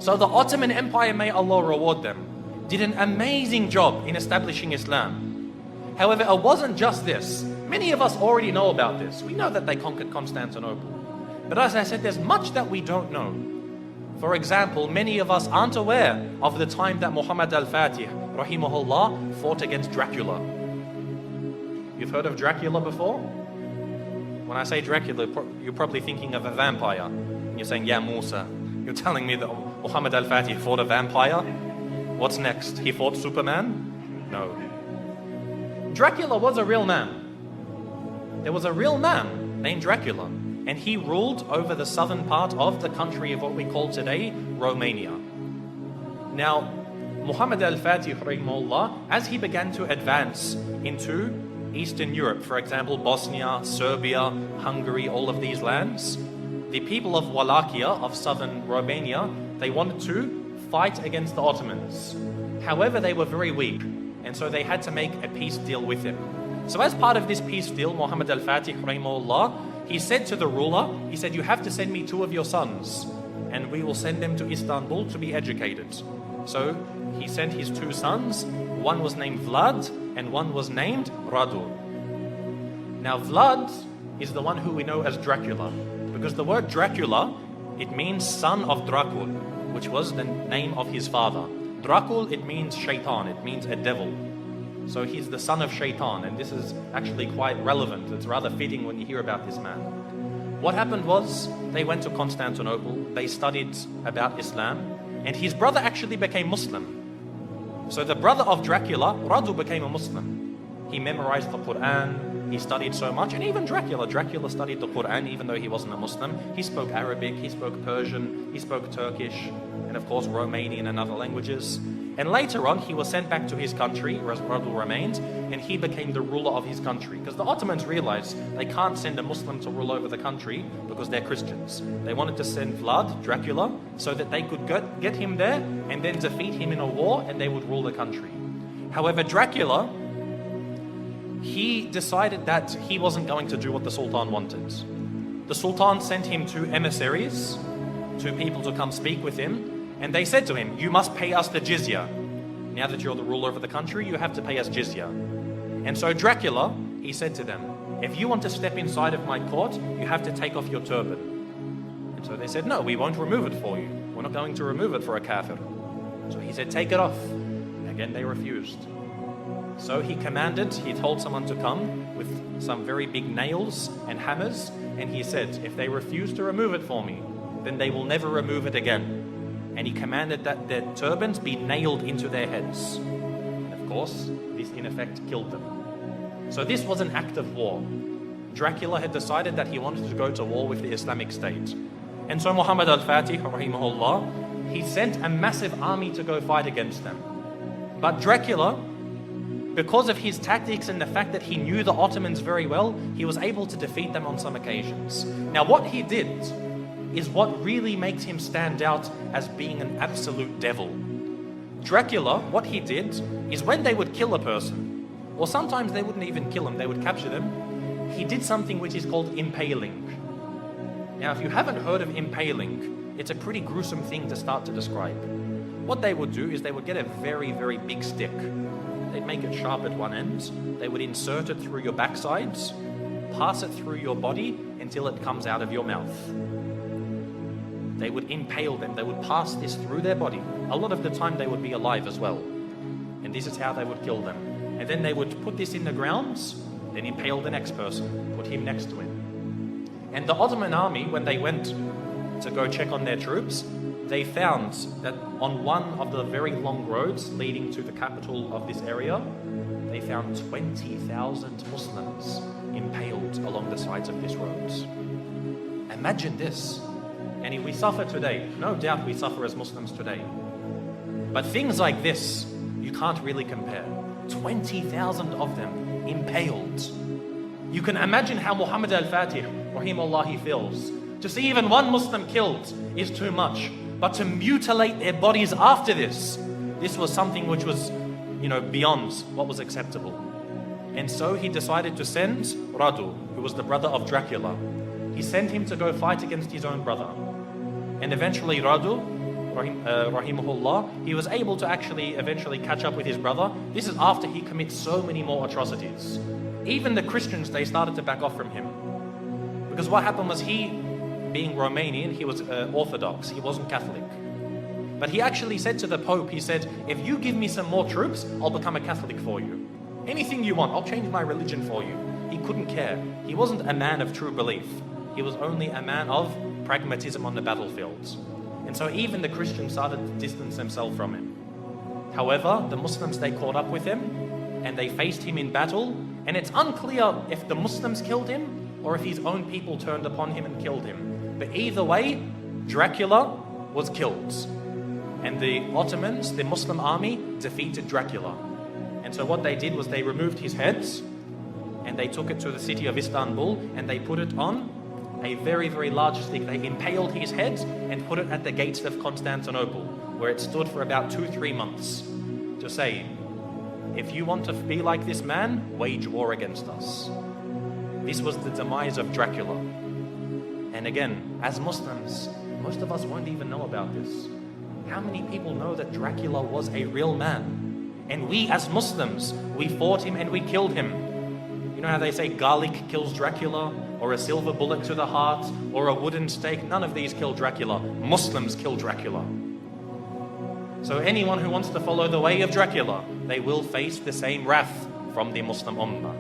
So the Ottoman Empire, may Allah reward them, did an amazing job in establishing Islam. However, it wasn't just this. Many of us already know about this. We know that they conquered Constantinople. But as I said, there's much that we don't know. For example, many of us aren't aware of the time that Muhammad al-Fatih, rahimahullah, fought against Dracula. You've heard of Dracula before? When I say Dracula, you're probably thinking of a vampire. And you're saying, yeah, Musa, you're telling me that Muhammad al-Fatih fought a vampire? What's next? He fought Superman? No. Dracula was a real man. There was a real man named Dracula, and he ruled over the southern part of the country of what we call today Romania. Now, Muhammad al-Fatih, rahimahullah, as he began to advance into Eastern Europe, for example, Bosnia, Serbia, Hungary, all of these lands, the people of Wallachia, of southern Romania, they wanted to fight against the Ottomans. However, they were very weak, and so they had to make a peace deal with him. So as part of this peace deal, Muhammad al-Fatih, rahimahullah, he said to the ruler, he said, you have to send me 2 of your sons, and we will send them to Istanbul to be educated. So he sent his 2 sons. One was named Vlad, and one was named Radu. Now Vlad is the one who we know as Dracula, because the word Dracula, it means son of Dracul, which was the name of his father. Dracul, it means shaitan, it means a devil. So he's the son of shaitan, and this is actually quite relevant. It's rather fitting when you hear about this man. What happened was, they went to Constantinople, they studied about Islam, and his brother actually became Muslim. So the brother of Dracula, Radu, became a Muslim. He memorized the Quran, he studied so much, and even Dracula studied the Quran even though he wasn't a Muslim. He spoke Arabic, he spoke Persian, he spoke Turkish, and of course Romanian and other languages. And later on, he was sent back to his country, where Radu remained, and he became the ruler of his country. Because the Ottomans realized they can't send a Muslim to rule over the country because they're Christians. They wanted to send Vlad, Dracula, so that they could get him there and then defeat him in a war, and they would rule the country. However, Dracula, he decided that he wasn't going to do what the Sultan wanted. The Sultan sent him 2 emissaries, 2 people to come speak with him, and they said to him, you must pay us the jizya. Now that you're the ruler of the country, you have to pay us jizya. And so Dracula, he said to them, if you want to step inside of my court, you have to take off your turban. And so they said, no, we won't remove it for you. We're not going to remove it for a kafir. So he said, take it off. Again, they refused. So he told someone to come with some very big nails and hammers, and he said, if they refuse to remove it for me, then they will never remove it again. And he commanded that their turbans be nailed into their heads. And of course, this in effect killed them. So this was an act of war. Dracula had decided that he wanted to go to war with the Islamic State. And so Muhammad al-Fatih, rahimahullah, he sent a massive army to go fight against them. But Dracula, because of his tactics and the fact that he knew the Ottomans very well, he was able to defeat them on some occasions. Now what he did is what really makes him stand out as being an absolute devil. Dracula, what he did is when they would kill a person, or sometimes they wouldn't even kill him, they would capture them, he did something which is called impaling. Now if you haven't heard of impaling, it's a pretty gruesome thing to start to describe. What they would do is they would get a very, very big stick. They'd make it sharp at one end, they would insert it through your backsides, pass it through your body until it comes out of your mouth. They would impale them, they would pass this through their body. A lot of the time they would be alive as well. And this is how they would kill them. And then they would put this in the ground, then impale the next person, put him next to him. And the Ottoman army, when they went to go check on their troops, they found that on one of the very long roads leading to the capital of this area, they found 20,000 Muslims impaled along the sides of this road. Imagine this. And we suffer today. No doubt we suffer as Muslims today. But things like this, you can't really compare. 20,000 of them impaled. You can imagine how Muhammad al-Fatih, rahimahullah, feels. To see even one Muslim killed is too much. But to mutilate their bodies after this was something which was, beyond what was acceptable. And so he decided to send Radu, who was the brother of Dracula. He sent him to go fight against his own brother. And eventually Radu, rahimahullah, he was able to actually eventually catch up with his brother. This is after he commits so many more atrocities. Even the Christians, they started to back off from him. Because what happened was he, being Romanian, he was Orthodox, he wasn't Catholic. But he actually said to the Pope, he said, if you give me some more troops, I'll become a Catholic for you. Anything you want, I'll change my religion for you. He couldn't care. He wasn't a man of true belief. He was only a man of pragmatism on the battlefields. And so even the Christians started to distance themselves from him. However, the Muslims, they caught up with him and they faced him in battle. And it's unclear if the Muslims killed him or if his own people turned upon him and killed him. But either way, Dracula was killed. And the Ottomans, the Muslim army, defeated Dracula. And so what they did was they removed his heads and they took it to the city of Istanbul and they put it on a very, very large stick. They impaled his head and put it at the gates of Constantinople, where it stood for about 2-3 months. Just saying, if you want to be like this man, wage war against us. This was the demise of Dracula. And again, as Muslims, most of us won't even know about this. How many people know that Dracula was a real man? And we as Muslims, we fought him and we killed him. You know how they say garlic kills Dracula, or a silver bullet to the heart, or a wooden stake? None of these kill Dracula. Muslims kill Dracula. So anyone who wants to follow the way of Dracula, they will face the same wrath from the Muslim Ummah.